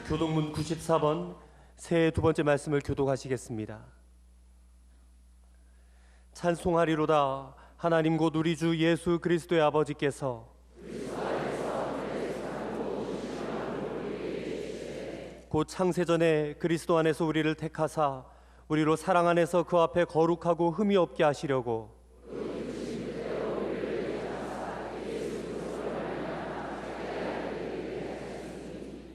교독문 94번 새해 두 번째 말씀을 교독하시겠습니다. 찬송하리로다. 하나님 곧 우리 주 예수 그리스도의 아버지께서 곧 창세전에 그리스도 안에서 우리를 택하사 우리로 사랑 안에서 그 앞에 거룩하고 흠이 없게 하시려고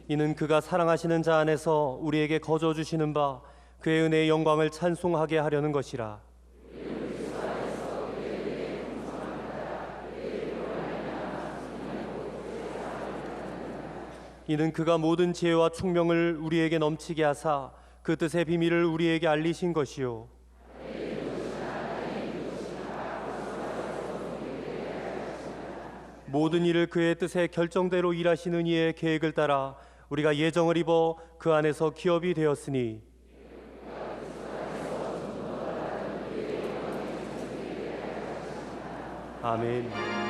이는 그가 사랑하시는 자 안에서 우리에게 거저 주시는 바 그의 은혜의 영광을 찬송하게 하려는 것이라. 이는 그가 모든 지혜와 총명을 우리에게 넘치게 하사 그 뜻의 비밀을 우리에게 알리신 것이요 모든 일을 그의 뜻의 결정대로 일하시는 이의 계획을 따라 우리가 예정을 입어 그 안에서 기업이 되었으니 아멘.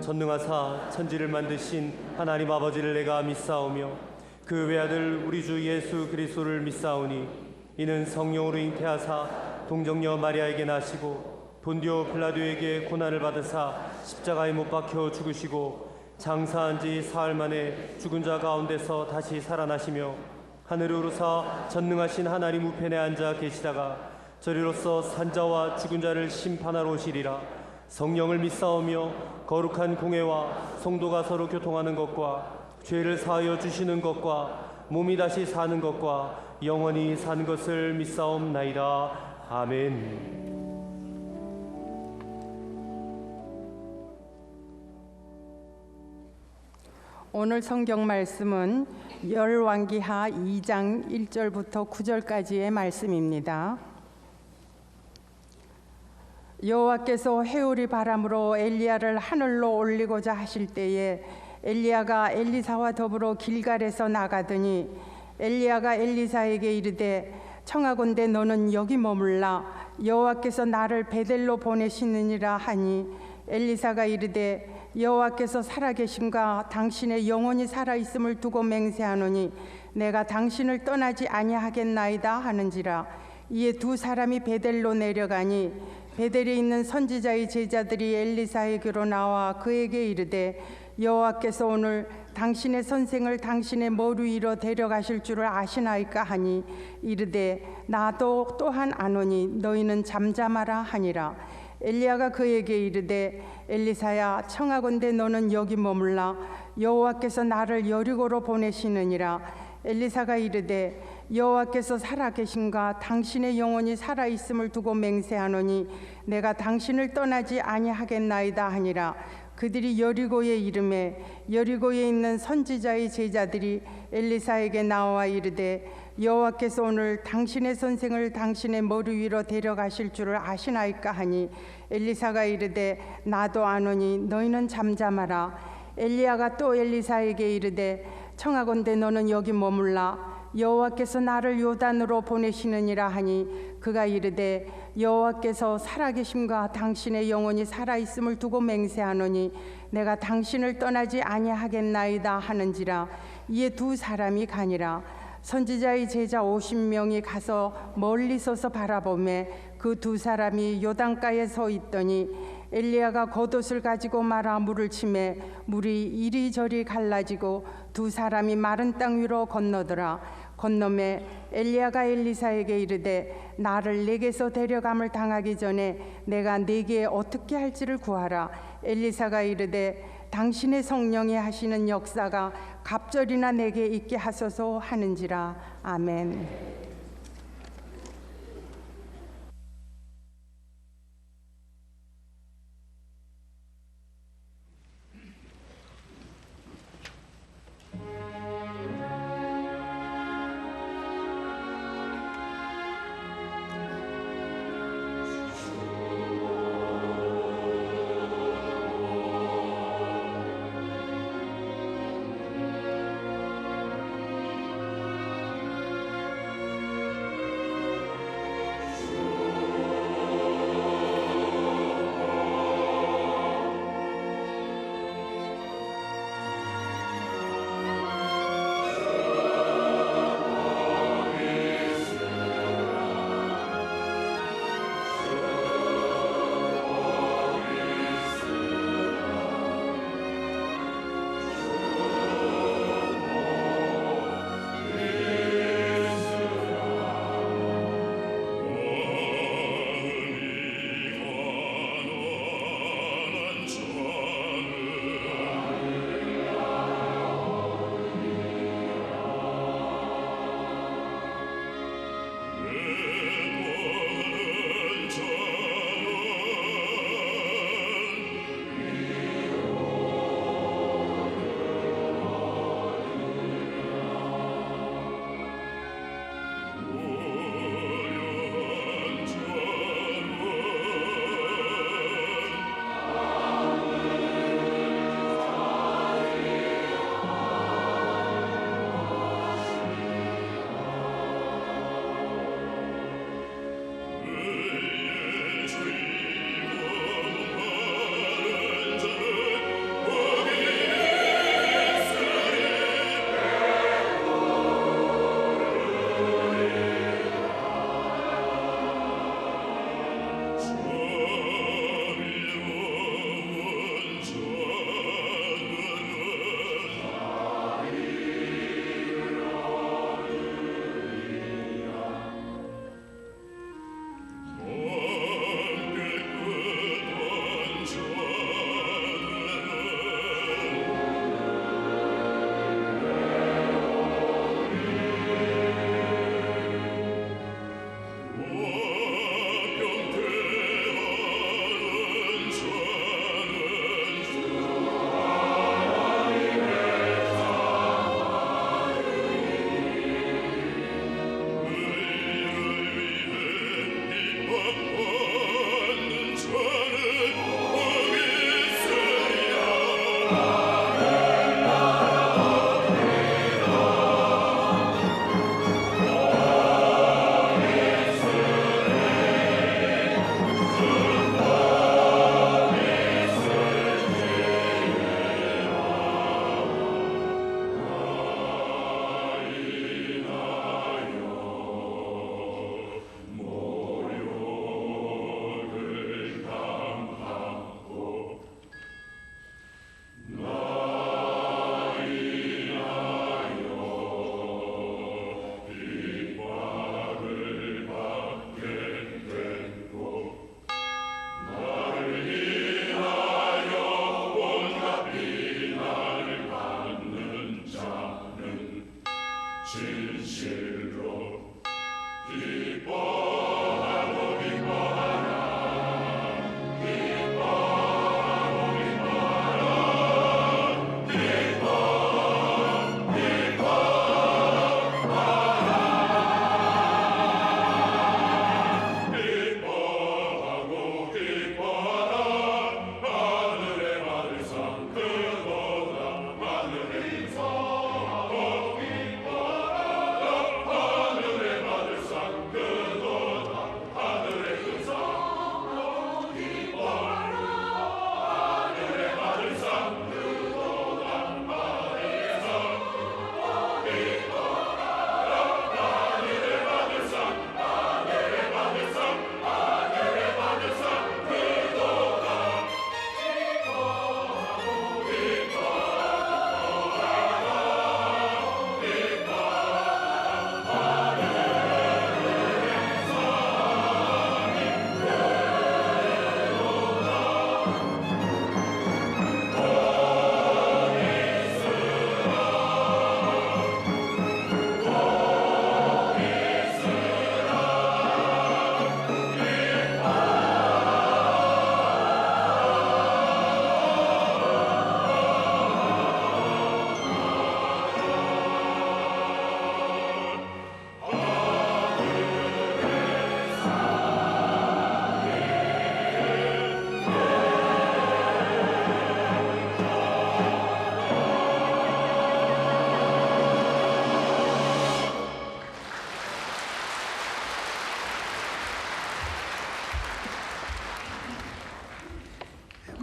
전능하사 천지를 만드신 하나님 아버지를 내가 믿사오며 그 외아들 우리 주 예수 그리스도를 믿사오니 이는 성령으로 잉태하사 동정녀 마리아에게 나시고 본디오 빌라도에게 고난을 받으사 십자가에 못 박혀 죽으시고 장사한 지 사흘 만에 죽은 자 가운데서 다시 살아나시며 하늘에 오르사 전능하신 하나님 우편에 앉아 계시다가 저리로서 산자와 죽은 자를 심판하러 오시리라. 성령을 믿사오며 거룩한 공회와 성도가 서로 교통하는 것과 죄를 사하여 주시는 것과 몸이 다시 사는 것과 영원히 사는 것을 믿사옵나이다. 아멘. 오늘 성경 말씀은 열왕기하 2장 1절부터 9절까지의 말씀입니다. 여호와께서 회오리 바람으로 엘리야를 하늘로 올리고자 하실 때에 엘리야가 엘리사와 더불어 길갈에서 나가더니 엘리야가 엘리사에게 이르되 청하건대 너는 여기 머물라 여호와께서 나를 베델로 보내시느니라 하니 엘리사가 이르되 여호와께서 살아계심과 당신의 영혼이 살아있음을 두고 맹세하노니 내가 당신을 떠나지 아니하겠나이다 하는지라. 이에 두 사람이 베델로 내려가니 베델에 있는 선지자의 제자들이 엘리사에게로 나와 그에게 이르되 여호와께서 오늘 당신의 선생을 당신의 머리 위로 데려가실 줄을 아시나이까 하니 이르되 나도 또한 아노니 너희는 잠잠하라 하니라. 엘리야가 그에게 이르되 엘리사야 청하건대 너는 여기 머물라 여호와께서 나를 여리고로 보내시느니라. 엘리사가 이르되 여호와께서 살아계신가 당신의 영혼이 살아있음을 두고 맹세하노니 내가 당신을 떠나지 아니하겠나이다 하니라. 그들이 여리고에 이르매 여리고에 있는 선지자의 제자들이 엘리사에게 나와 이르되 여호와께서 오늘 당신의 선생을 당신의 머리 위로 데려가실 줄을 아시나이까 하니 엘리사가 이르되 나도 아노니 너희는 잠잠하라. 엘리야가 또 엘리사에게 이르되 청하건대 너는 여기 머물라 여호와께서 나를 요단으로 보내시느니라 하니 그가 이르되 여호와께서 살아계심과 당신의 영혼이 살아있음을 두고 맹세하노니 내가 당신을 떠나지 아니하겠나이다 하는지라. 이에 두 사람이 가니라. 선지자의 제자 50명이 가서 멀리 서서 바라보매 그 두 사람이 요단가에 서 있더니 엘리야가 겉옷을 가지고 말아 물을 치매 물이 이리저리 갈라지고 두 사람이 마른 땅 위로 건너더라. 건너매 엘리야가 엘리사에게 이르되 나를 내게서 데려감을 당하기 전에 내가 네게 어떻게 할지를 구하라. 엘리사가 이르되 당신의 성령이 하시는 역사가 갑절이나 내게 있게 하소서 하는지라. 아멘.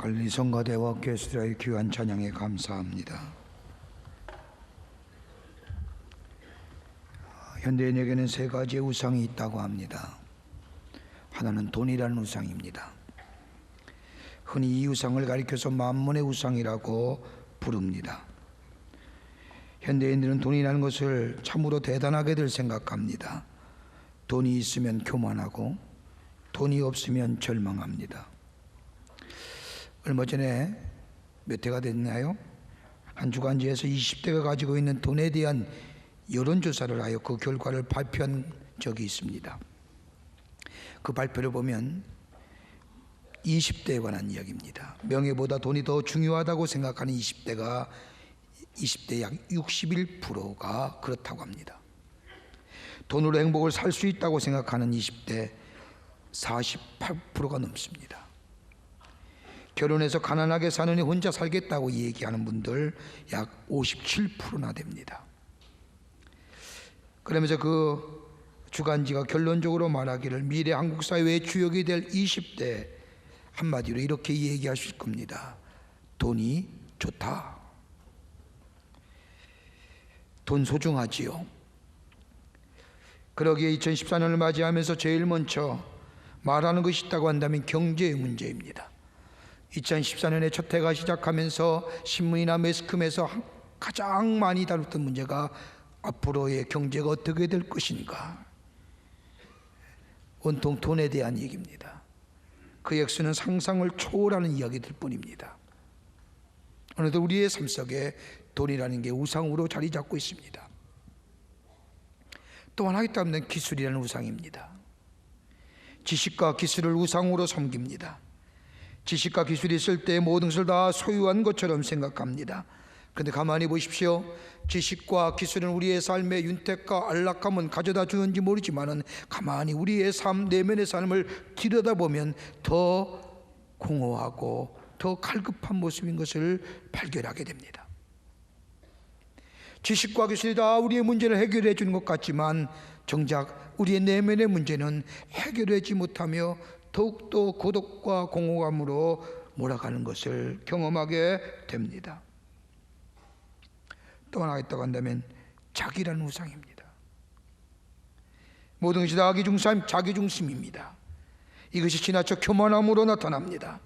갈릴리 성가대와 게스트라의 귀한 찬양에 감사합니다. 현대인에게는 세 가지의 우상이 있다고 합니다. 하나는 돈이라는 우상입니다. 흔히 이 우상을 가리켜서 만문의 우상이라고 부릅니다. 현대인들은 돈이라는 것을 참으로 대단하게들 생각합니다. 돈이 있으면 교만하고 돈이 없으면 절망합니다. 얼마 전에 몇 해가 됐나요? 한 주간지에서 20대가 가지고 있는 돈에 대한 여론조사를 하여 그 결과를 발표한 적이 있습니다. 그 발표를 보면 20대에 관한 이야기입니다. 명예보다 돈이 더 중요하다고 생각하는 20대 약 61%가 그렇다고 합니다. 돈으로 행복을 살 수 있다고 생각하는 20대 48%가 넘습니다. 결혼해서 가난하게 사느니 혼자 살겠다고 얘기하는 분들 약 57%나 됩니다. 그러면서 그 주간지가 결론적으로 말하기를 미래 한국 사회의 주역이 될 20대 한마디로 이렇게 얘기하실 겁니다. 돈이 좋다. 돈 소중하지요. 그러기에 2014년을 맞이하면서 제일 먼저 말하는 것이 있다고 한다면 경제의 문제입니다. 2014년에 첫 해가 시작하면서 신문이나 매스컴에서 가장 많이 다뤘던 문제가 앞으로의 경제가 어떻게 될 것인가, 온통 돈에 대한 얘기입니다. 그 액수는 상상을 초월하는 이야기들 뿐입니다. 어느덧 우리의 삶 속에 돈이라는 게 우상으로 자리 잡고 있습니다. 또 하나 있다면 기술이라는 우상입니다. 지식과 기술을 우상으로 섬깁니다. 지식과 기술이 있을 때 모든 것을 다 소유한 것처럼 생각합니다. 그런데 가만히 보십시오. 지식과 기술은 우리의 삶의 윤택과 안락함은 가져다 주는지 모르지만 가만히 우리의 삶, 내면의 삶을 들여다보면 더 공허하고 더 갈급한 모습인 것을 발견하게 됩니다. 지식과 기술이 다 우리의 문제를 해결해 주는 것 같지만 정작 우리의 내면의 문제는 해결하지 못하며 더욱더 고독과 공허감으로 몰아가는 것을 경험하게 됩니다. 또 하나 있다고 한다면 자기라는 우상입니다. 모든 것이 다 자기중심입니다. 이것이 지나쳐 교만함으로 나타납니다.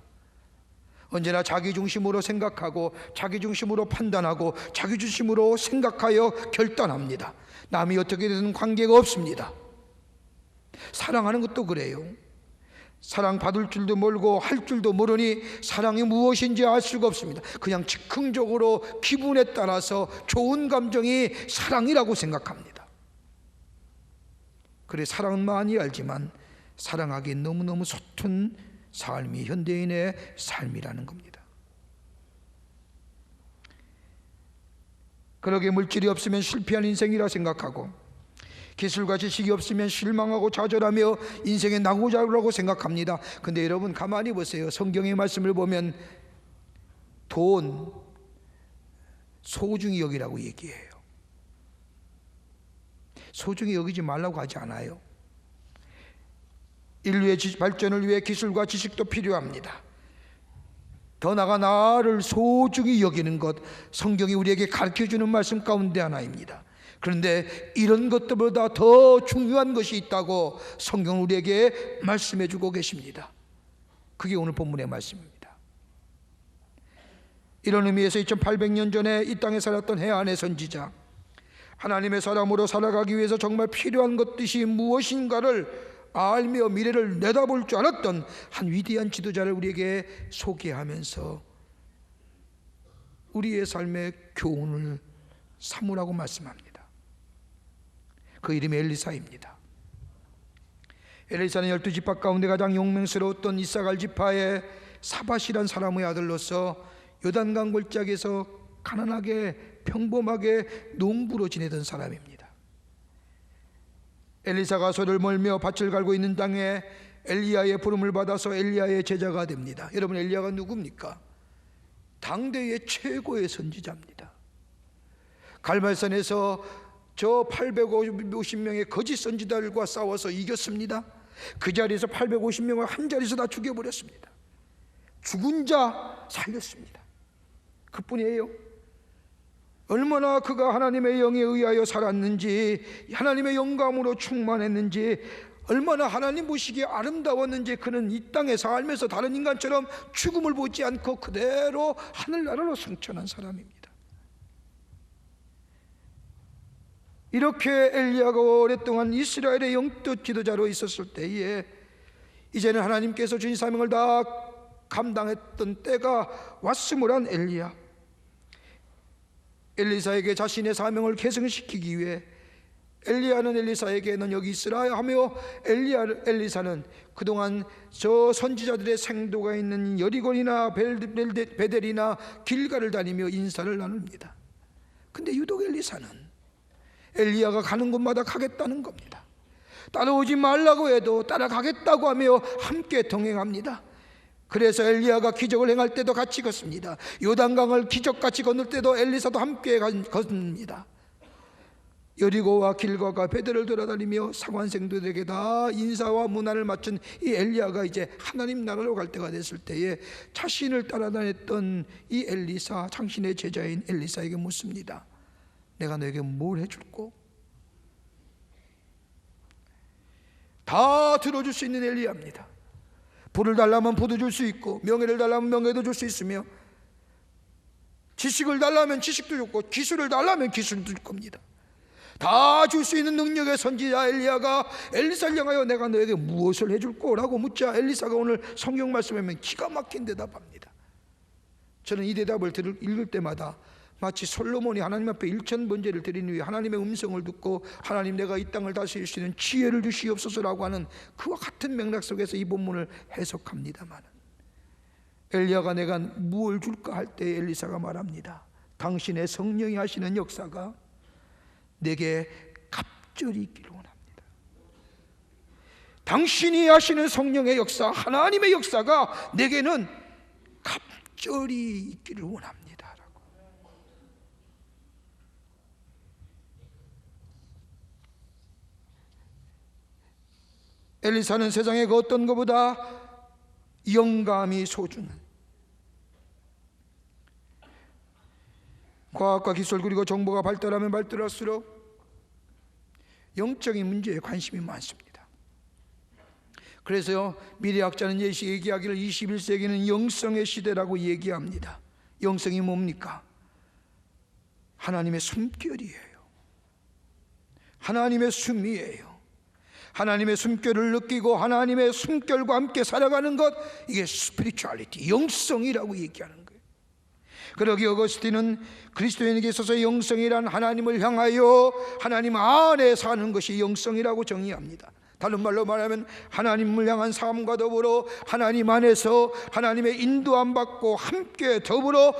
언제나 자기중심으로 생각하고 자기중심으로 판단하고 자기중심으로 생각하여 결단합니다. 남이 어떻게 되든 관계가 없습니다. 사랑하는 것도 그래요. 사랑받을 줄도 모르고 할 줄도 모르니 사랑이 무엇인지 알 수가 없습니다. 그냥 즉흥적으로 기분에 따라서 좋은 감정이 사랑이라고 생각합니다. 그래, 사랑은 많이 알지만 사랑하기 너무너무 서툰 삶이 현대인의 삶이라는 겁니다. 그러게 물질이 없으면 실패한 인생이라 생각하고 기술과 지식이 없으면 실망하고 좌절하며 인생의 낙오자라고 생각합니다. 그런데 여러분 가만히 보세요. 성경의 말씀을 보면 돈 소중히 여기라고 얘기해요. 소중히 여기지 말라고 하지 않아요. 인류의 발전을 위해 기술과 지식도 필요합니다. 더 나아가 나를 소중히 여기는 것, 성경이 우리에게 가르쳐주는 말씀 가운데 하나입니다. 그런데 이런 것들보다 더 중요한 것이 있다고 성경은 우리에게 말씀해주고 계십니다. 그게 오늘 본문의 말씀입니다. 이런 의미에서 2800년 전에 이 땅에 살았던 해안의 선지자, 하나님의 사람으로 살아가기 위해서 정말 필요한 것들이 무엇인가를 알며 미래를 내다볼 줄 알았던 한 위대한 지도자를 우리에게 소개하면서 우리의 삶의 교훈을 삼으라고 말씀합니다. 그 이름이 엘리사입니다. 엘리사는 12지파 가운데 가장 용맹스러웠던 이사갈 지파의 사밧이란 사람의 아들로서 요단강 골짜기에서 가난하게 평범하게 농부로 지내던 사람입니다. 엘리사가 소를 몰며 밭을 갈고 있는 땅에 엘리야의 부름을 받아서 엘리야의 제자가 됩니다. 여러분, 엘리야가 누굽니까? 당대의 최고의 선지자입니다. 갈멜산에서 저 850명의 거짓 선지자들과 싸워서 이겼습니다. 그 자리에서 850명을 한 자리에서 다 죽여버렸습니다. 죽은 자 살렸습니다. 그뿐이에요. 얼마나 그가 하나님의 영에 의하여 살았는지, 하나님의 영감으로 충만했는지, 얼마나 하나님 보시기에 아름다웠는지, 그는 이 땅에 살면서 다른 인간처럼 죽음을 보지 않고 그대로 하늘나라로 승천한 사람입니다. 이렇게 엘리야가 오랫동안 이스라엘의 영적 지도자로 있었을 때에 이제는 하나님께서 주신 사명을 다 감당했던 때가 왔음을 한 엘리야, 엘리사에게 자신의 사명을 계승시키기 위해 엘리야는 엘리사에게 넌 여기 있으라 하며 엘리사는 그동안 저 선지자들의 생도가 있는 여리곤이나 베델이나 길가를 다니며 인사를 나눕니다. 근데 유독 엘리사는 엘리야가 가는 곳마다 가겠다는 겁니다. 따라오지 말라고 해도 따라가겠다고 하며 함께 동행합니다. 그래서 엘리야가 기적을 행할 때도 같이 걷습니다. 요단강을 기적같이 건널 때도 엘리사도 함께 걷습니다. 여리고와 길가와 베델을 돌아다니며 사관생도들에게 다 인사와 문안을 마친 이 엘리야가 이제 하나님 나라로 갈 때가 됐을 때에 자신을 따라다녔던 이 엘리사, 당신의 제자인 엘리사에게 묻습니다. 내가 너에게 뭘 해줄꼬? 다 들어줄 수 있는 엘리야입니다. 불을 달라면 불도 줄 수 있고, 명예를 달라면 명예도 줄 수 있으며, 지식을 달라면 지식도 줬고, 기술을 달라면 기술도 줄 겁니다. 다 줄 수 있는 능력의 선지자 엘리야가 엘리사를 향하여 내가 너에게 무엇을 해줄 거라고 묻자 엘리사가 오늘 성경 말씀하면 기가 막힌 대답합니다. 저는 이 대답을 읽을 때마다 마치 솔로몬이 하나님 앞에 일천번제를 드린 후에 하나님의 음성을 듣고 하나님 내가 이 땅을 다스릴 수 있는 지혜를 주시옵소서라고 하는 그와 같은 맥락 속에서 이 본문을 해석합니다만, 엘리야가 내가 무엇을 줄까 할 때 엘리사가 말합니다. 당신의 성령이 하시는 역사가 내게 갑절이 있기를 원합니다. 당신이 하시는 성령의 역사, 하나님의 역사가 내게는 갑절이 있기를 원합니다. 엘리사는 세상의 그 어떤 것보다 영감이 소중한, 과학과 기술 그리고 정보가 발달하면 발달할수록 영적인 문제에 관심이 많습니다. 그래서 미래학자는 얘기하기를 21세기는 영성의 시대라고 얘기합니다. 영성이 뭡니까? 하나님의 숨결이에요. 하나님의 숨이에요. 하나님의 숨결을 느끼고 하나님의 숨결과 함께 살아가는 것, 이게 스피리추얼리티, 영성이라고 얘기하는 거예요. 그러기 어거스틴은 그리스도인에게 있어서 영성이란 하나님을 향하여 하나님 안에 사는 것이 영성이라고 정의합니다. 다른 말로 말하면 하나님을 향한 삶과 더불어 하나님 안에서 하나님의 인도함 받고 함께 더불어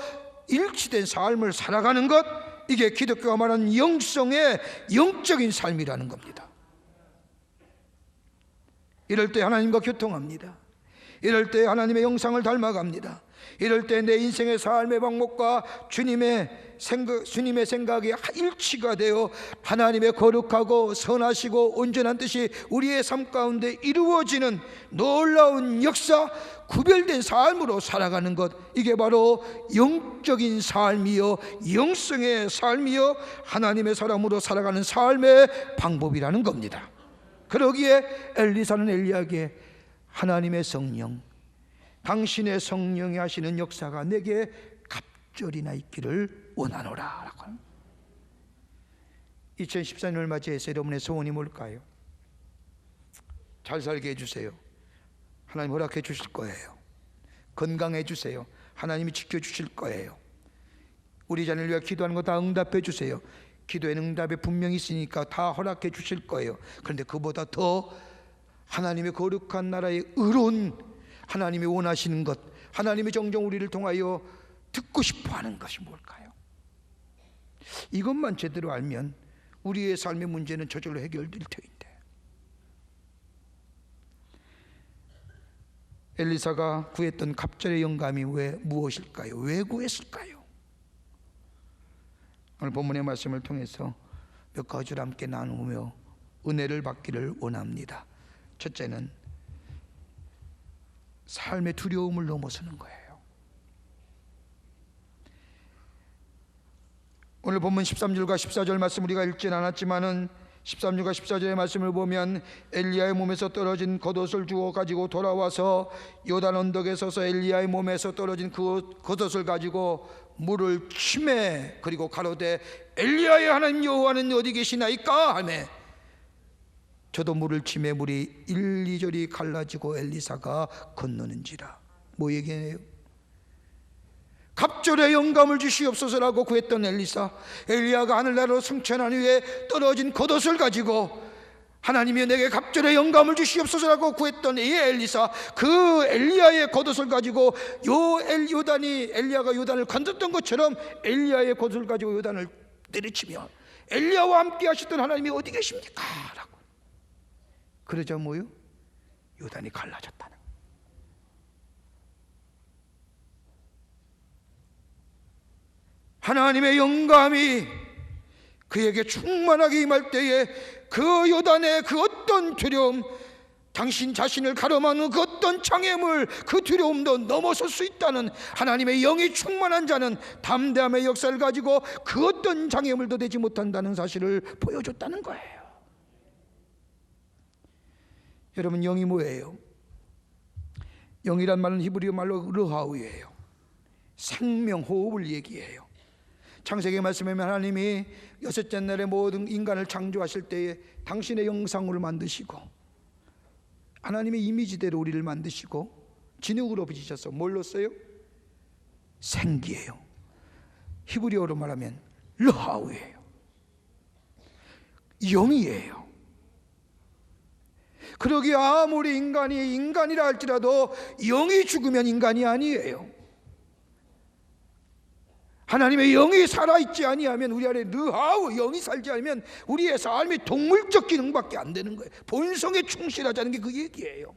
일치된 삶을 살아가는 것, 이게 기독교가 말하는 영성의 영적인 삶이라는 겁니다. 이럴 때 하나님과 교통합니다. 이럴 때 하나님의 형상을 닮아갑니다. 이럴 때 내 인생의 삶의 방법과 주님의 생각이 일치가 되어 하나님의 거룩하고 선하시고 온전한 뜻이 우리의 삶 가운데 이루어지는 놀라운 역사, 구별된 삶으로 살아가는 것, 이게 바로 영적인 삶이요 영성의 삶이요 하나님의 사람으로 살아가는 삶의 방법이라는 겁니다. 그러기에 엘리사는 엘리야에게 하나님의 성령, 당신의 성령이 하시는 역사가 내게 갑절이나 있기를 원하노라 라고 합니다. 2014년을 맞이해서 여러분의 소원이 뭘까요? 잘 살게 해주세요. 하나님 허락해 주실 거예요. 건강해 주세요. 하나님이 지켜주실 거예요. 우리 자녀를 위해 기도하는 거 다 응답해 주세요. 기도에는 응답이 분명히 있으니까 다 허락해 주실 거예요. 그런데 그보다 더 하나님의 거룩한 나라의 의로운, 하나님이 원하시는 것, 하나님이 정정 우리를 통하여 듣고 싶어하는 것이 뭘까요? 이것만 제대로 알면 우리의 삶의 문제는 저절로 해결될 터인데, 엘리사가 구했던 갑절의 영감이 무엇일까요? 왜 구했을까요? 오늘 본문의 말씀을 통해서 몇 가지를 함께 나누며 은혜를 받기를 원합니다. 첫째는 삶의 두려움을 넘어서는 거예요. 오늘 본문 13절과 14절 말씀 우리가 읽진 않았지만은 13절과 14절의 말씀을 보면 엘리야의 몸에서 떨어진 겉옷을 주워 가지고 돌아와서 요단 언덕에 서서 엘리야의 몸에서 떨어진 그 겉옷을 가지고 물을 치매 그리고 가로되 엘리야의 하나님 여호와는 어디 계시나이까 하매 저도 물을 치매 물이 1, 2절이 갈라지고 엘리사가 건너는지라. 뭐 얘기해요? 갑절의 영감을 주시옵소서라고 구했던 엘리야가 하늘나라로 승천한 후에 떨어진 겉옷을 가지고 하나님이 내게 갑절의 영감을 주시옵소서라고 구했던 이 엘리사, 그 엘리야의 겉옷을 가지고 엘리야가 요단을 건넜던 것처럼 엘리야의 겉옷을 가지고 요단을 내리치며 엘리야와 함께 하셨던 하나님이 어디 계십니까? 라고. 그러자 뭐요? 요단이 갈라졌다는. 하나님의 영감이 그에게 충만하게 임할 때에 그 요단의 그 어떤 두려움, 당신 자신을 가로막는 그 어떤 장애물, 그 두려움도 넘어설 수 있다는 하나님의 영이 충만한 자는 담대함의 역사를 가지고 그 어떤 장애물도 되지 못한다는 사실을 보여줬다는 거예요. 여러분, 영이 뭐예요? 영이란 말은 히브리어 말로 르하우예요. 생명, 호흡을 얘기해요. 창세기 말씀에 하나님이 여섯째 날에 모든 인간을 창조하실 때에 당신의 형상으로 만드시고 하나님의 이미지대로 우리를 만드시고 진흙으로 빚으셔서 뭘로 써요? 생기예요. 히브리어로 말하면 르하우예요. 영이에요. 그러기에 아무리 인간이 인간이라 할지라도 영이 죽으면 인간이 아니에요. 하나님의 영이 살아있지 아니하면, 우리 안에 르하우 영이 살지 않으면 우리의 삶이 동물적 기능밖에 안 되는 거예요. 본성에 충실하자는 게 그 얘기예요.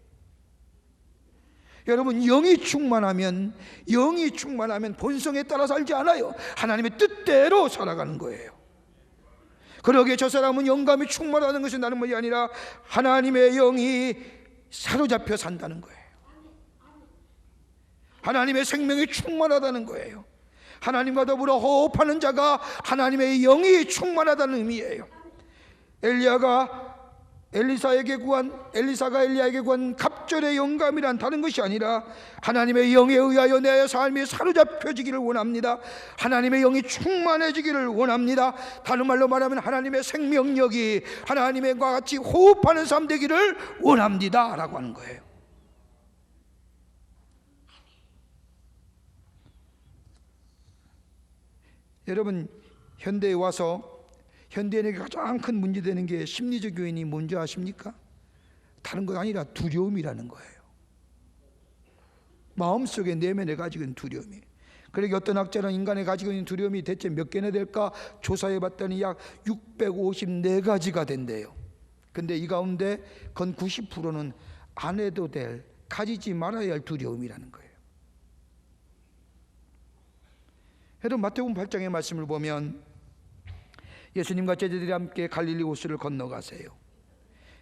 여러분, 영이 충만하면 본성에 따라 살지 않아요. 하나님의 뜻대로 살아가는 거예요. 그러기에 저 사람은 영감이 충만하는 것이 다른 것이 아니라 하나님의 영이 사로잡혀 산다는 거예요. 하나님의 생명이 충만하다는 거예요. 하나님과 더불어 호흡하는 자가 하나님의 영이 충만하다는 의미예요. 엘리사가 엘리야에게 구한 갑절의 영감이란 다른 것이 아니라 하나님의 영에 의하여 내 삶이 사로잡혀지기를 원합니다. 하나님의 영이 충만해지기를 원합니다. 다른 말로 말하면 하나님의 생명력이 하나님과 같이 호흡하는 삶 되기를 원합니다 라고 하는 거예요. 여러분, 현대에 와서 현대인에게 가장 큰 문제되는 게 심리적 요인이 뭔지 아십니까? 다른 것 아니라 두려움이라는 거예요. 마음속에 내면에 가지고 있는 두려움이. 그러니까 어떤 학자는 인간이 가지고 있는 두려움이 대체 몇 개나 될까 조사해 봤더니 약 654가지가 된대요. 근데 이 가운데 건 90%는 안 해도 될, 가지지 말아야 할 두려움이라는 거예요. 여러분, 마태복음 8장의 말씀을 보면 예수님과 제자들이 함께 갈릴리 호수를 건너가세요.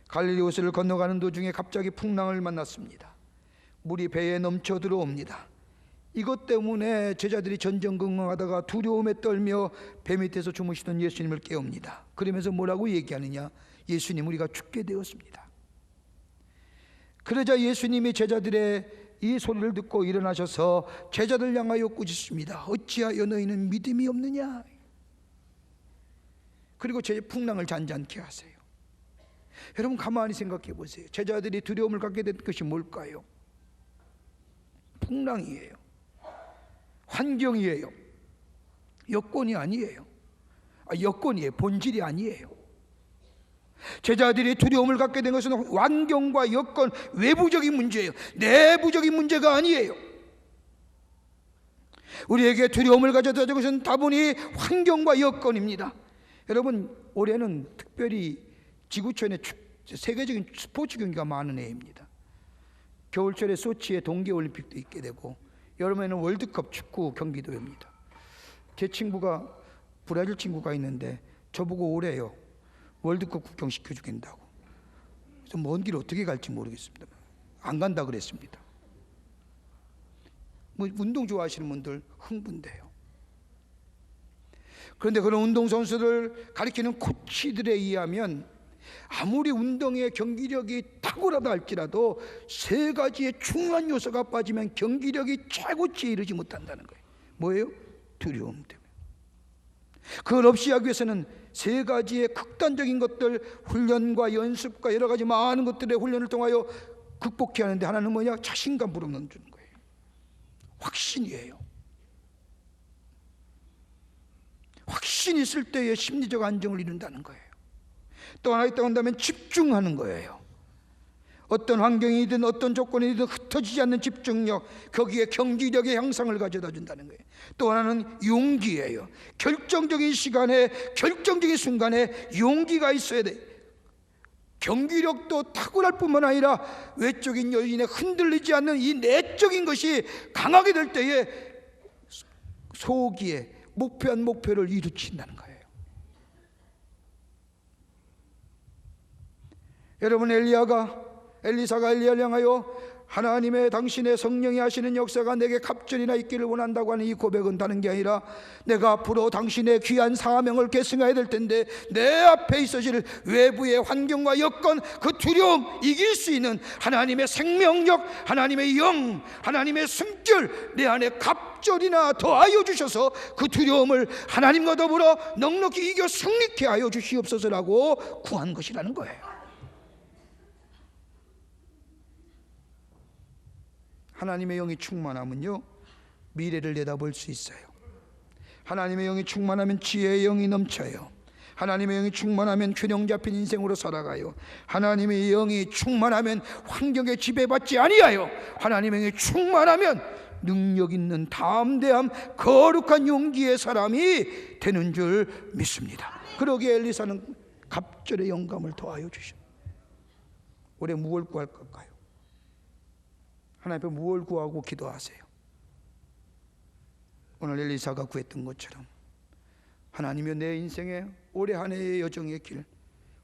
갈릴리 호수를 건너가는 도중에 갑자기 풍랑을 만났습니다. 물이 배에 넘쳐 들어옵니다. 이것 때문에 제자들이 전전긍긍하다가 두려움에 떨며 배 밑에서 주무시던 예수님을 깨웁니다. 그러면서 뭐라고 얘기하느냐? 예수님, 우리가 죽게 되었습니다. 그러자 예수님이 제자들의 이 소리를 듣고 일어나셔서 제자들 향하여 꾸짖습니다. 어찌하여 너희는 믿음이 없느냐? 그리고 풍랑을 잔잔케 하세요. 여러분, 가만히 생각해 보세요. 제자들이 두려움을 갖게 된 것이 뭘까요? 풍랑이에요. 환경이에요. 여건이 아니에요. 여건이에요. 본질이 아니에요. 제자들이 두려움을 갖게 된 것은 환경과 여건, 외부적인 문제예요. 내부적인 문제가 아니에요. 우리에게 두려움을 가져다 준 것은 다분히 환경과 여건입니다. 여러분, 올해는 특별히 지구촌에 세계적인 스포츠 경기가 많은 해입니다. 겨울철에 소치에 동계올림픽도 있게 되고 여름에는 월드컵 축구 경기도 합니다. 제 친구가, 브라질 친구가 있는데 저보고 올해요 월드컵 구경시켜 주겠다고. 그래서 먼 길 어떻게 갈지 모르겠습니다. 안 간다 그랬습니다. 뭐 운동 좋아하시는 분들 흥분돼요. 그런데 그런 운동선수들 가리키는 코치들에 의하면 아무리 운동의 경기력이 탁월하다 할지라도 세 가지의 중요한 요소가 빠지면 경기력이 최고치에 이르지 못한다는 거예요. 뭐예요? 두려움 때문에. 그걸 없이 하기 위해서는 세 가지의 극단적인 것들, 훈련과 연습과 여러 가지 많은 것들의 훈련을 통하여 극복해야 하는데, 하나는 뭐냐? 자신감 불어넣는 거예요. 확신이에요. 확신이 있을 때에 심리적 안정을 이룬다는 거예요. 또 하나 있다고 한다면 집중하는 거예요. 어떤 환경이든 어떤 조건이든 흩어지지 않는 집중력, 거기에 경기력의 향상을 가져다 준다는 거예요. 또 하나는 용기예요. 결정적인 시간에, 결정적인 순간에 용기가 있어야 돼. 경기력도 탁월할 뿐만 아니라 외적인 요인에 흔들리지 않는 이 내적인 것이 강하게 될 때에 소기에 목표한 목표를 이루친다는 거예요. 여러분, 엘리사가 엘리야를 향하여 하나님의 당신의 성령이 하시는 역사가 내게 갑절이나 있기를 원한다고 하는 이 고백은 다른 게 아니라, 내가 앞으로 당신의 귀한 사명을 계승해야 될 텐데 내 앞에 있어질 외부의 환경과 여건, 그 두려움 이길 수 있는 하나님의 생명력, 하나님의 영, 하나님의 숨결 내 안에 갑절이나 더하여 주셔서 그 두려움을 하나님과 더불어 넉넉히 이겨 승리케 하여 주시옵소서라고 구한 것이라는 거예요. 하나님의 영이 충만하면요, 미래를 내다볼 수 있어요. 하나님의 영이 충만하면 지혜의 영이 넘쳐요. 하나님의 영이 충만하면 균형 잡힌 인생으로 살아가요. 하나님의 영이 충만하면 환경에 지배받지 아니하여, 하나님의 영이 충만하면 능력 있는 담대함, 거룩한 용기의 사람이 되는 줄 믿습니다. 그러기에 엘리사는 갑절의 영감을 더하여 주셔. 올해 무엇을 구할 걸까요? 하나님 앞에 무엇을 구하고 기도하세요? 오늘 엘리사가 구했던 것처럼 하나님이여, 내 인생의 올해 한 해의 여정의 길,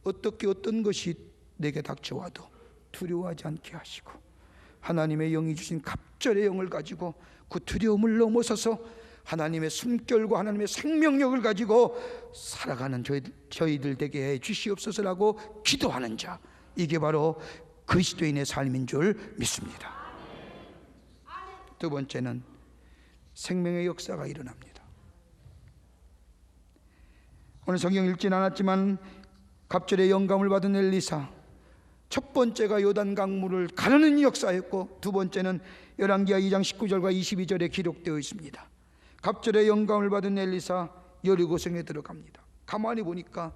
어떤 것이 내게 닥쳐와도 두려워하지 않게 하시고, 하나님의 영이 주신 갑절의 영을 가지고 그 두려움을 넘어서서 하나님의 숨결과 하나님의 생명력을 가지고 살아가는 저희들 되게 해 주시옵소서라고 기도하는 자, 이게 바로 그리스도인의 삶인 줄 믿습니다. 두 번째는 생명의 역사가 일어납니다. 오늘 성경 읽진 않았지만 갑절의 영감을 받은 엘리사, 첫 번째가 요단 강물을 가르는 역사였고, 두 번째는 열왕기하 2장 19절과 22절에 기록되어 있습니다. 갑절의 영감을 받은 엘리사 여리고성에 들어갑니다. 가만히 보니까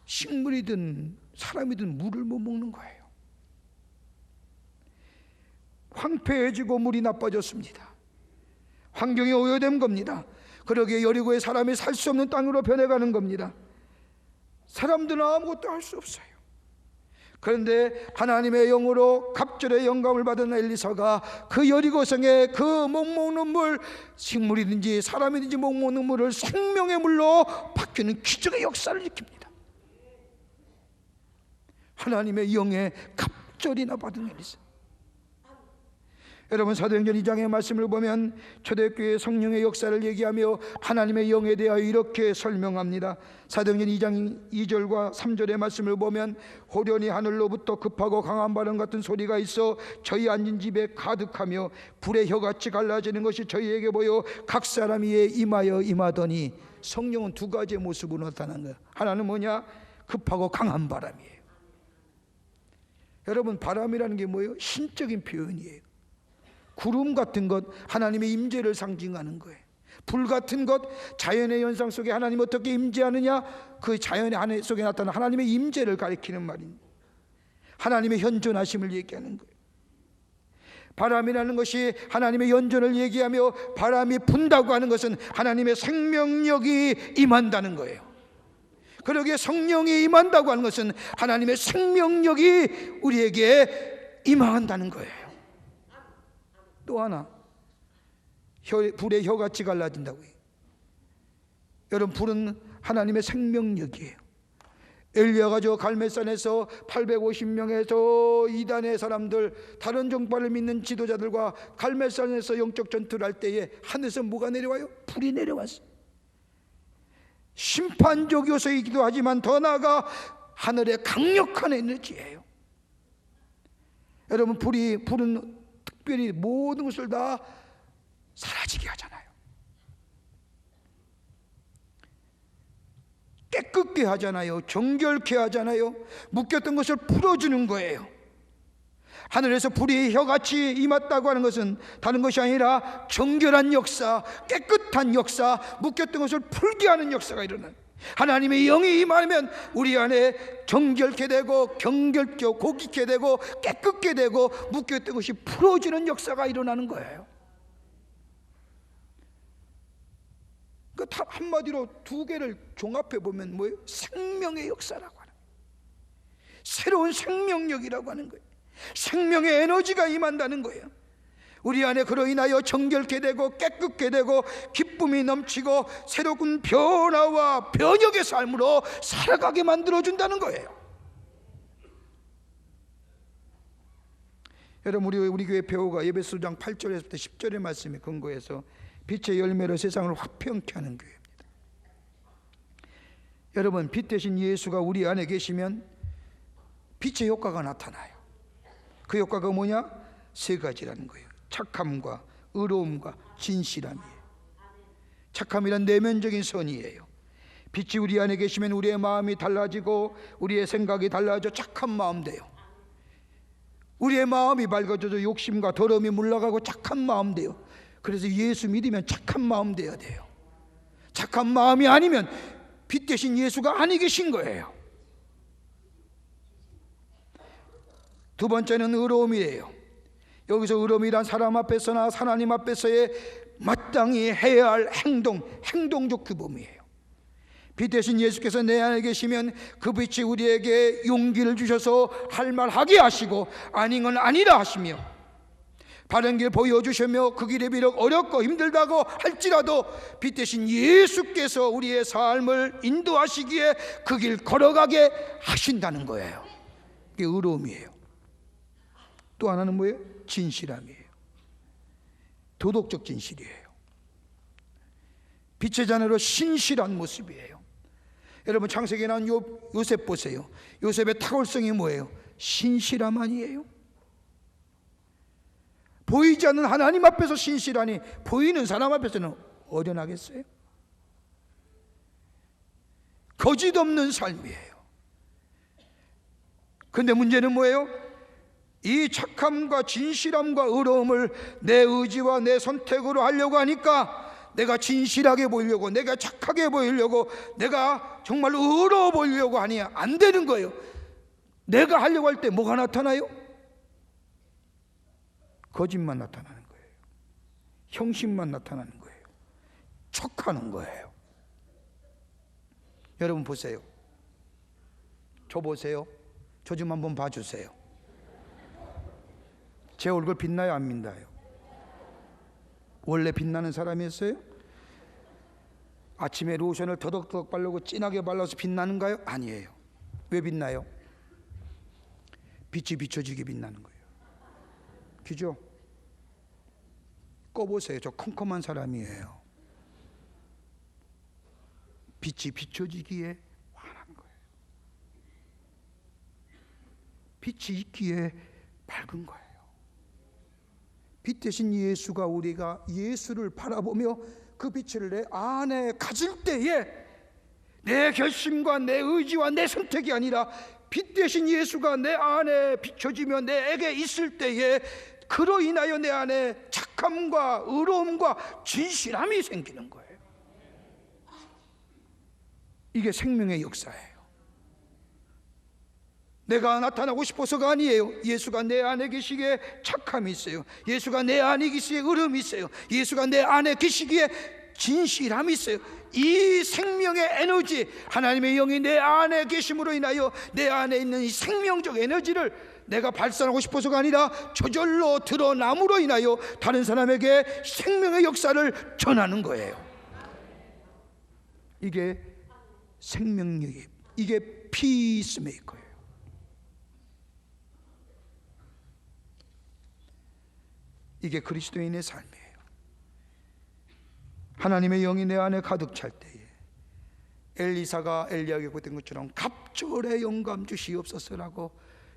식물이든 사람이든 물을 못 먹는 거예요. 황폐해지고 물이 나빠졌습니다. 환경이 오염된 겁니다. 그러기에 여리고의 사람이 살 수 없는 땅으로 변해가는 겁니다. 사람들은 아무것도 할 수 없어요. 그런데 하나님의 영으로 갑절의 영감을 받은 엘리사가 그 여리고성에 그 못 먹는 물, 식물이든지 사람이든지 못 먹는 물을 생명의 물로 바뀌는 기적의 역사를 일으킵니다. 하나님의 영의 갑절이나 받은 엘리사. 여러분, 사도행전 2장의 말씀을 보면 초대교회 성령의 역사를 얘기하며 하나님의 영에 대하여 이렇게 설명합니다. 사도행전 2장 2절과 3절의 말씀을 보면, 호련히 하늘로부터 급하고 강한 바람 같은 소리가 있어 저희 앉은 집에 가득하며 불의 혀같이 갈라지는 것이 저희에게 보여 각 사람 위에 임하더니, 성령은 두 가지의 모습으로 나타나는 거예요. 하나는 뭐냐? 급하고 강한 바람이에요. 여러분, 바람이라는 게 뭐예요? 신적인 표현이에요. 구름 같은 것, 하나님의 임재를 상징하는 거예요. 불 같은 것, 자연의 현상 속에 하나님 어떻게 임재하느냐, 그 자연의 안에 속에 나타나는 하나님의 임재를 가리키는 말입니다. 하나님의 현존하심을 얘기하는 거예요. 바람이라는 것이 하나님의 현존을 얘기하며, 바람이 분다고 하는 것은 하나님의 생명력이 임한다는 거예요. 그러기에 성령이 임한다고 하는 것은 하나님의 생명력이 우리에게 임한다는 거예요. 또 하나, 불의 혀같이 갈라진다고 해요. 여러분, 불은 하나님의 생명력이에요. 엘리야가 저 갈멜산에서 850명의 저 이단의 사람들, 다른 종파를 믿는 지도자들과 갈멜산에서 영적 전투를 할 때에 하늘에서 뭐가 내려와요? 불이 내려왔어요. 심판적 요소이기도 하지만 더 나아가 하늘의 강력한 에너지예요. 여러분, 불은 특별히 모든 것을 다 사라지게 하잖아요. 깨끗게 하잖아요. 정결케 하잖아요. 묶였던 것을 풀어주는 거예요. 하늘에서 불이 혀같이 임했다고 하는 것은 다른 것이 아니라 정결한 역사, 깨끗한 역사, 묶였던 것을 풀게 하는 역사가 일어나는, 하나님의 영이 임하면 우리 안에 정결케 되고 경결케 고깃게 되고 깨끗게 되고 묶였던 것이 풀어지는 역사가 일어나는 거예요. 한마디로 두 개를 종합해 보면 뭐예요? 생명의 역사라고 하는 거예요. 새로운 생명력이라고 하는 거예요. 생명의 에너지가 임한다는 거예요. 우리 안에 그로 인하여 정결케 되고 깨끗게 되고 기쁨이 넘치고 새로운 변화와 변혁의 삶으로 살아가게 만들어준다는 거예요. 여러분, 우리 교회 배우가 에베소서 8절에서 10절의 말씀에 근거해서 빛의 열매로 세상을 화평케 하는 교회입니다. 여러분, 빛 대신 예수가 우리 안에 계시면 빛의 효과가 나타나요. 그 효과가 뭐냐? 세 가지라는 거예요. 착함과 의로움과 진실함이에요. 착함이란 내면적인 선이에요. 빛이 우리 안에 계시면 우리의 마음이 달라지고 우리의 생각이 달라져 착한 마음 돼요. 우리의 마음이 밝아져서 욕심과 더러움이 물러가고 착한 마음 돼요. 그래서 예수 믿으면 착한 마음 돼야 돼요. 착한 마음이 아니면 빛 대신 예수가 아니 계신 거예요. 두 번째는 의로움이에요. 여기서 의로움이란 사람 앞에서나 하나님 앞에서의 마땅히 해야 할 행동적 규범이에요. 빛 대신 예수께서 내 안에 계시면 그 빛이 우리에게 용기를 주셔서 할 말 하게 하시고 아닌 건 아니라 하시며 바른 길 보여주시며 그 길이 비록 어렵고 힘들다고 할지라도 빛 대신 예수께서 우리의 삶을 인도하시기에 그 길 걸어가게 하신다는 거예요. 이게 의로움이에요. 또 하나는 뭐예요? 진실함이에요. 도덕적 진실이에요. 빛의 자녀로 신실한 모습이에요. 여러분, 창세기에 나온 요셉 보세요. 요셉의 탁월성이 뭐예요? 신실함 아니에요? 보이지 않는 하나님 앞에서 신실하니 보이는 사람 앞에서는 어련하겠어요? 거짓 없는 삶이에요. 근데 문제는 뭐예요? 이 착함과 진실함과 의로움을 내 의지와 내 선택으로 하려고 하니까 내가 진실하게 보이려고, 내가 착하게 보이려고, 내가 정말 의로워 보이려고 하니 안 되는 거예요. 내가 하려고 할 때 뭐가 나타나요? 거짓만 나타나는 거예요. 형식만 나타나는 거예요. 척하는 거예요. 여러분 보세요. 저 보세요. 저 좀 한번 봐주세요. 제 얼굴 빛나요, 안 빛나요? 원래 빛나는 사람이었어요? 아침에 로션을 더덕더덕 바르고 진하게 발라서 빛나는가요? 아니에요. 왜 빛나요? 빛이 비춰지게 빛나는 거예요. 그죠? 꺼보세요. 저 컴컴한 사람이에요. 빛이 비춰지기에 환한 거예요. 빛이 있기에 밝은 거예요. 빛 대신 예수가, 우리가 예수를 바라보며 그 빛을 내 안에 가질 때에 내 결심과 내 의지와 내 선택이 아니라 빛 대신 예수가 내 안에 비춰지며 내게 있을 때에 그로 인하여 내 안에 착함과 의로움과 진실함이 생기는 거예요. 이게 생명의 역사예요. 내가 나타나고 싶어서가 아니에요. 예수가 내 안에 계시기에 착함이 있어요. 예수가 내 안에 계시기에 의로움이 있어요. 예수가 내 안에 계시기에 진실함이 있어요. 이 생명의 에너지, 하나님의 영이 내 안에 계심으로 인하여 내 안에 있는 이 생명적 에너지를 내가 발산하고 싶어서가 아니라 저절로 드러남으로 인하여 다른 사람에게 생명의 역사를 전하는 거예요. 이게 생명력이에요. 이게 피스메이커예요. 이게 그리스도인의 삶이에요. 하나님의 영이 내 안에 가득 찰 때에 엘리사가 엘리야에게 구했던 것처럼 갑절의 영감 주시옵소서라고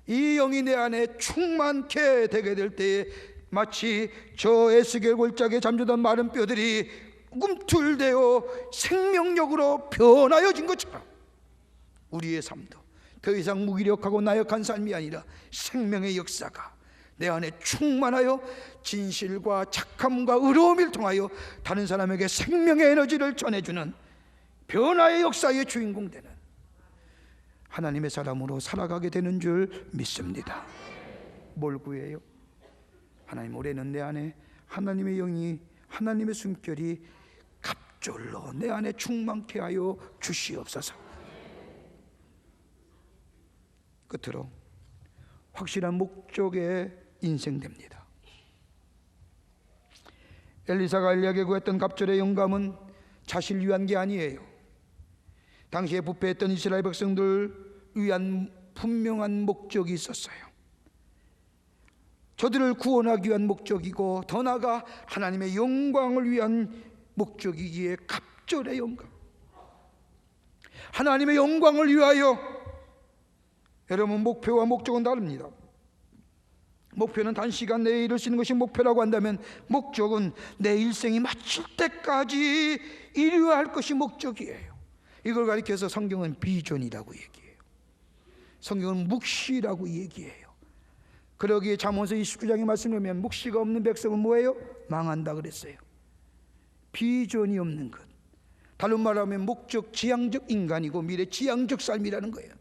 이 영이 내 안에 충만케 되게 될 때에 마치 저 에스겔 골짜기에 잠들던 마른 뼈들이 꿈틀대어 생명력으로 변하여진 것처럼 우리의 삶도 더 이상 무기력하고 나약한 삶이 아니라 생명의 역사가 내 안에 충만하여 진실과 착함과 의로움을 통하여 다른 사람에게 생명의 에너지를 전해주는 변화의 역사의 주인공 되는 하나님의 사람으로 살아가게 되는 줄 믿습니다. 뭘 구해요? 하나님, 올해는 내 안에 하나님의 영이, 하나님의 숨결이 갑절로 내 안에 충만케 하여 주시옵소서. 끝으로 확실한 목적의 인생됩니다. 엘리사가 엘리야에게 구했던 갑절의 영감은 자신을 위한 게 아니에요. 당시에 부패했던 이스라엘 백성들 위한 분명한 목적이 있었어요. 저들을 구원하기 위한 목적이고 더 나아가 하나님의 영광을 위한 목적이기에 갑절의 영광, 하나님의 영광을 위하여. 여러분, 목표와 목적은 다릅니다. 목표는 단시간 내에 이룰 수 있는 것이 목표라고 한다면, 목적은 내 일생이 마칠 때까지 이루어야 할 것이 목적이에요. 이걸 가리켜서 성경은 비전이라고 얘기해요. 성경은 묵시라고 얘기해요. 그러기에 잠언서 29장의 말씀을 보면 묵시가 없는 백성은 뭐예요? 망한다 그랬어요. 비전이 없는 것, 다른 말하면 목적 지향적 인간이고 미래 지향적 삶이라는 거예요.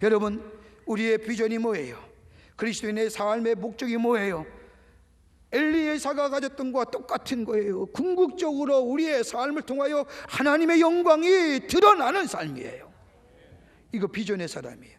여러분, 우리의 비전이 뭐예요? 그리스도인의 삶의 목적이 뭐예요? 엘리야가 가졌던 것과 똑같은 거예요. 궁극적으로 우리의 삶을 통하여 하나님의 영광이 드러나는 삶이에요. 이거 비전의 사람이에요.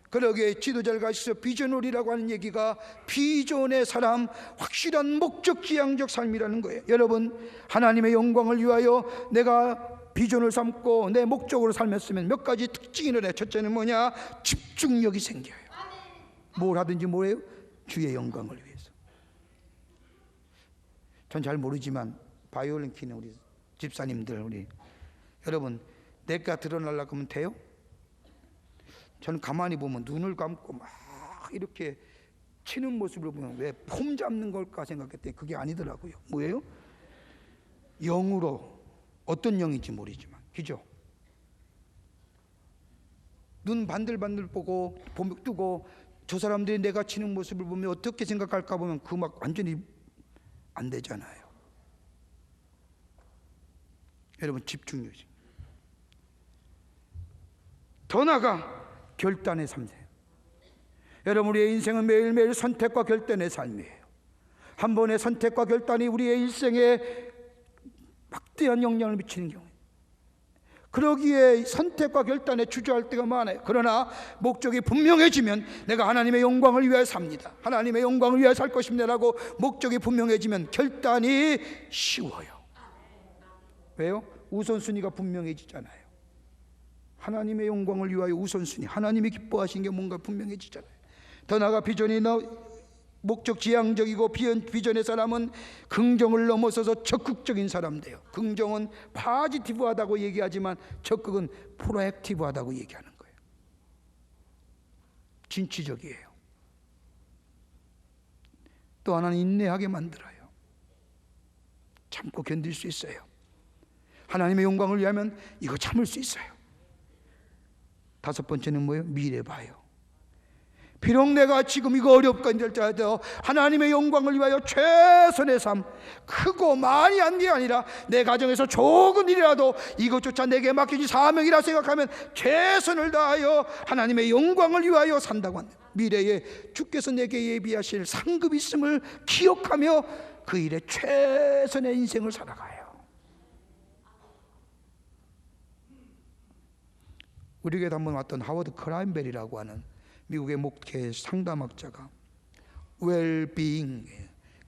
그러기에 지도자를 가르쳐서 비전홀이라고 하는 얘기가 비전의 사람, 확실한 목적 지향적 삶이라는 거예요. 여러분, 하나님의 영광을 위하여 내가 비전을 삼고 내 목적으로 살았으면 몇 가지 특징이 일어나요. 첫째는 뭐냐? 집중력이 생겨요. 뭘 하든지 뭐예요? 주의 영광을 위해서. 전 잘 모르지만 바이올린 키는 우리 집사님들, 우리 여러분, 내가 드러나려고 하면 돼요? 저는 가만히 보면 눈을 감고 막 이렇게 치는 모습을 보면 왜 폼 잡는 걸까 생각했더니 그게 아니더라고요. 뭐예요? 영으로, 어떤 영인지 모르지만, 그죠? 눈 반들반들 보고 뜨고 저 사람들이 내가 치는 모습을 보면 어떻게 생각할까 보면 그 막 완전히 안 되잖아요. 여러분, 집중력이. 더 나아가 결단의 삶이에요. 여러분, 우리의 인생은 매일매일 선택과 결단의 삶이에요. 한 번의 선택과 결단이 우리의 일생에 막대한 영향을 미치는 경우에, 그러기에 선택과 결단에 주저할 때가 많아요. 그러나 목적이 분명해지면 내가 하나님의 영광을 위하여 삽니다, 하나님의 영광을 위하여 살 것입니다라고 목적이 분명해지면 결단이 쉬워요. 왜요? 우선순위가 분명해지잖아요. 하나님의 영광을 위하여 우선순위, 하나님이 기뻐하시는 게 뭔가 분명해지잖아요. 더 나아가 비전이 목적 지향적이고 비전의 사람은 긍정을 넘어서서 적극적인 사람 돼요. 긍정은 파지티브하다고 얘기하지만 적극은 프로액티브하다고 얘기하는 거예요. 진취적이에요. 또 하나는 인내하게 만들어요. 참고 견딜 수 있어요. 하나님의 영광을 위하면 이거 참을 수 있어요. 다섯 번째는 뭐예요? 미래 봐요. 비록 내가 지금 이거 어렵건 될지라도 하나님의 영광을 위하여 최선의 삶, 크고 많이 한 게 아니라 내 가정에서 적은 일이라도 이것조차 내게 맡겨진 사명이라 생각하면 최선을 다하여 하나님의 영광을 위하여 산다고 합니다. 미래에 주께서 내게 예비하실 상급이 있음을 기억하며 그 일에 최선의 인생을 살아가요. 우리 교회에 한번 왔던 하워드 크라인벨이라고 하는 미국의 목회 상담학자가 웰빙,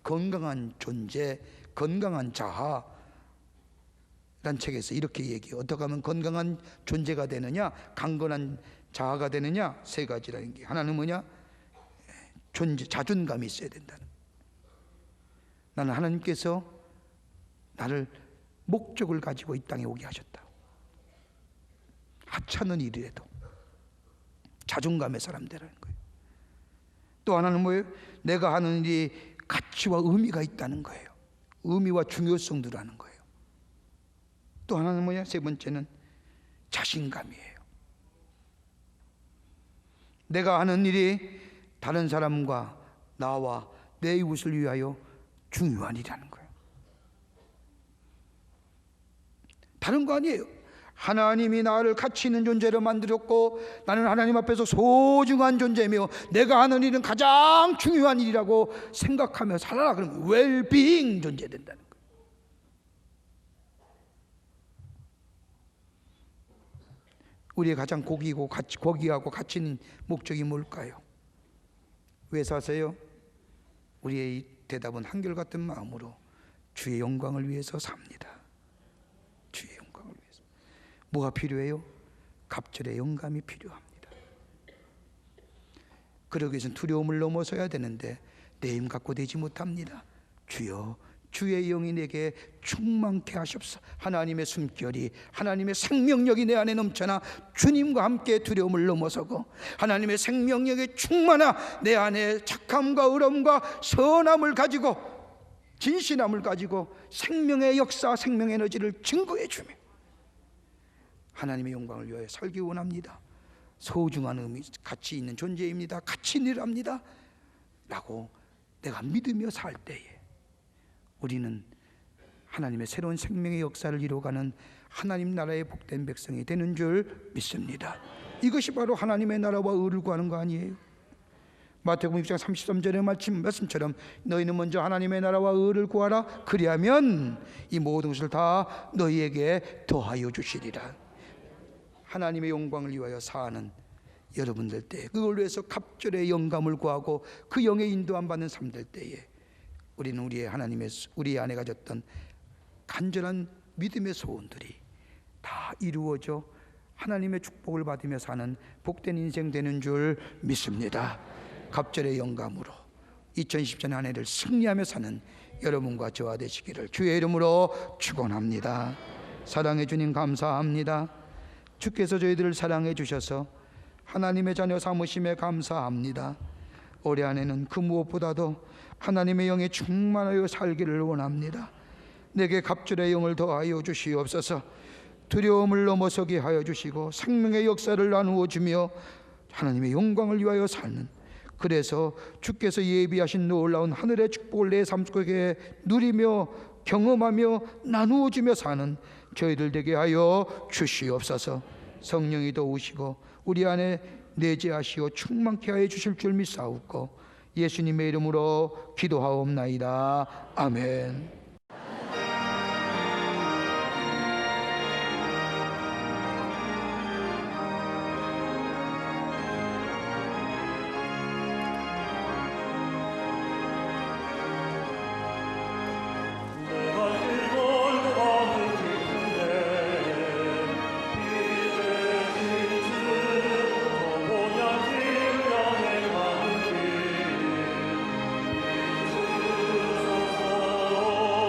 건강한 존재, 건강한 자아 라는 책에서 이렇게 얘기해요. 어떻게 하면 건강한 존재가 되느냐? 강건한 자아가 되느냐? 세 가지라는 게, 하나는 뭐냐? 존재, 자존감이 있어야 된다는. 나는 하나님께서 나를 목적을 가지고 이 땅에 오게 하셨다. 하찮은 일이라도 자존감의 사람 되라는 거예요. 또 하나는 뭐예요? 내가 하는 일이 가치와 의미가 있다는 거예요. 의미와 중요성도라는 거예요. 또 하나는 뭐냐? 세 번째는 자신감이에요. 내가 하는 일이 다른 사람과 나와 내 이웃을 위하여 중요한 일이라는 거예요. 다른 거 아니에요. 하나님이 나를 가치 있는 존재로 만들었고 나는 하나님 앞에서 소중한 존재며 내가 하는 일은 가장 중요한 일이라고 생각하며 살아라. 그러면 웰빙 존재 된다는 거예요. 우리의 가장 고귀하고 가치 있는 목적이 뭘까요? 왜 사세요? 우리의 이 대답은 한결같은 마음으로 주의 영광을 위해서 삽니다. 주의 영광을 위해서. 뭐가 필요해요? 갑절의 영감이 필요합니다. 그러기 위해서는 두려움을 넘어서야 되는데 내 힘 갖고 되지 못합니다. 주여, 주의 영이 내게 충만케 하시옵소서. 하나님의 숨결이, 하나님의 생명력이 내 안에 넘쳐나 주님과 함께 두려움을 넘어서고 하나님의 생명력이 충만하 내 안에 착함과 의로움과 선함을 가지고 진실함을 가지고 생명의 역사, 생명의 에너지를 증거해 주며 하나님의 영광을 위하여 살기 원합니다. 소중한 의미, 가치 있는 존재입니다. 가치 있는 일을 합니다 라고 내가 믿으며 살 때에 우리는 하나님의 새로운 생명의 역사를 이루어가는 하나님 나라의 복된 백성이 되는 줄 믿습니다. 이것이 바로 하나님의 나라와 의를 구하는 거 아니에요? 마태복음 6장 33절의 말씀처럼 너희는 먼저 하나님의 나라와 의를 구하라. 그리하면 이 모든 것을 다 너희에게 더하여 주시리라. 하나님의 영광을 위하여 사는 여러분들 때에 그걸 위해서 갑절의 영감을 구하고 그 영의 인도함 받는 삶 될 때에 우리는 우리 안에 가졌던 간절한 믿음의 소원들이 다 이루어져 하나님의 축복을 받으며 사는 복된 인생 되는 줄 믿습니다. 갑절의 영감으로 2020년 한 해를 승리하며 사는 여러분과 저와 되시기를 주의 이름으로 축원합니다. 사랑해 주님 감사합니다. 주께서 저희들을 사랑해 주셔서 하나님의 자녀 삼으심에 감사합니다. 올해 안에는 그 무엇보다도 하나님의 영에 충만하여 살기를 원합니다. 내게 갑절의 영을 더하여 주시옵소서. 두려움을 넘어서게 하여 주시고 생명의 역사를 나누어 주며 하나님의 영광을 위하여 사는, 그래서 주께서 예비하신 놀라운 하늘의 축복을 내 삶 속에 누리며 경험하며 나누어 주며 사는 저희들 되게 하여 주시옵소서. 성령이 도우시고 우리 안에 내재하시어 충만케 하여 주실 줄 믿사옵고 예수님의 이름으로 기도하옵나이다. 아멘. 오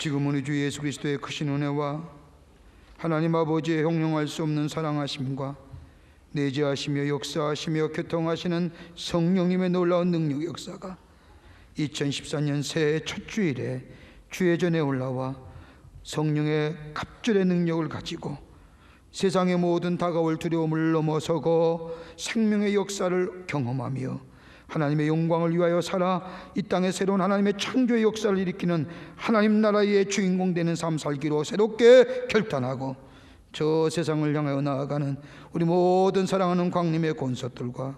지금은 우리 주 예수 그리스도의 크신 은혜와 하나님 아버지의 형용할 수 없는 사랑하심과 내재하시며 역사하시며 교통하시는 성령님의 놀라운 능력 역사가 2014년 새해 첫 주일에 주의 전에 올라와 성령의 갑절의 능력을 가지고 세상의 모든 다가올 두려움을 넘어서고 생명의 역사를 경험하며 하나님의 영광을 위하여 살아 이 땅에 새로운 하나님의 창조의 역사를 일으키는 하나님 나라의 주인공 되는 삶 살기로 새롭게 결단하고 저 세상을 향하여 나아가는 우리 모든 사랑하는 광림의 권속들과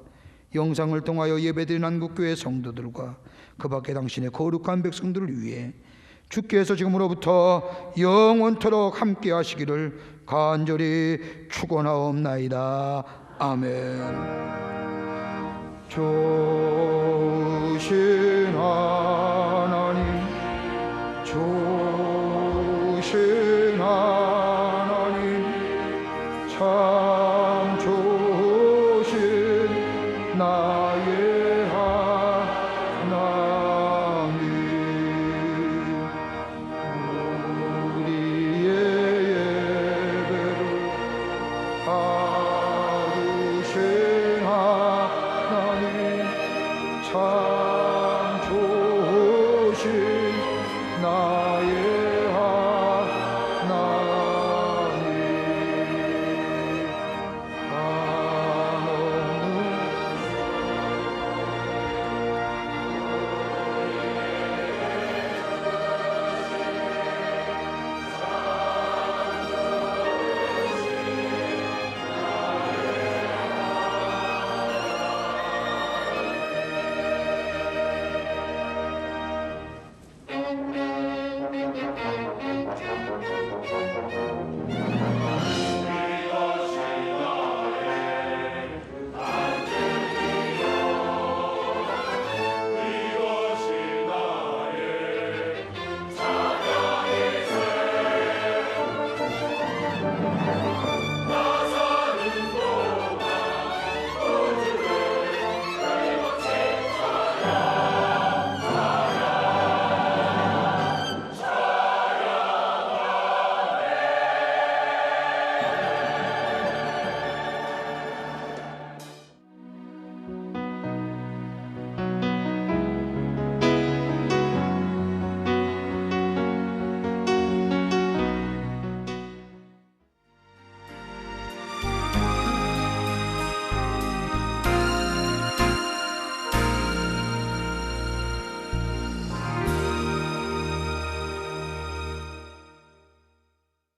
영상을 통하여 예배드리는 한국교회 성도들과 그 밖에 당신의 거룩한 백성들을 위해 주께서 지금으로부터 영원토록 함께 하시기를 간절히 축원하옵나이다. 아멘. 좋으신 하나님, 좋으신 하나님, 참 좋으신 나의 하나님, 우리의 예배를 받으신 하나님, 참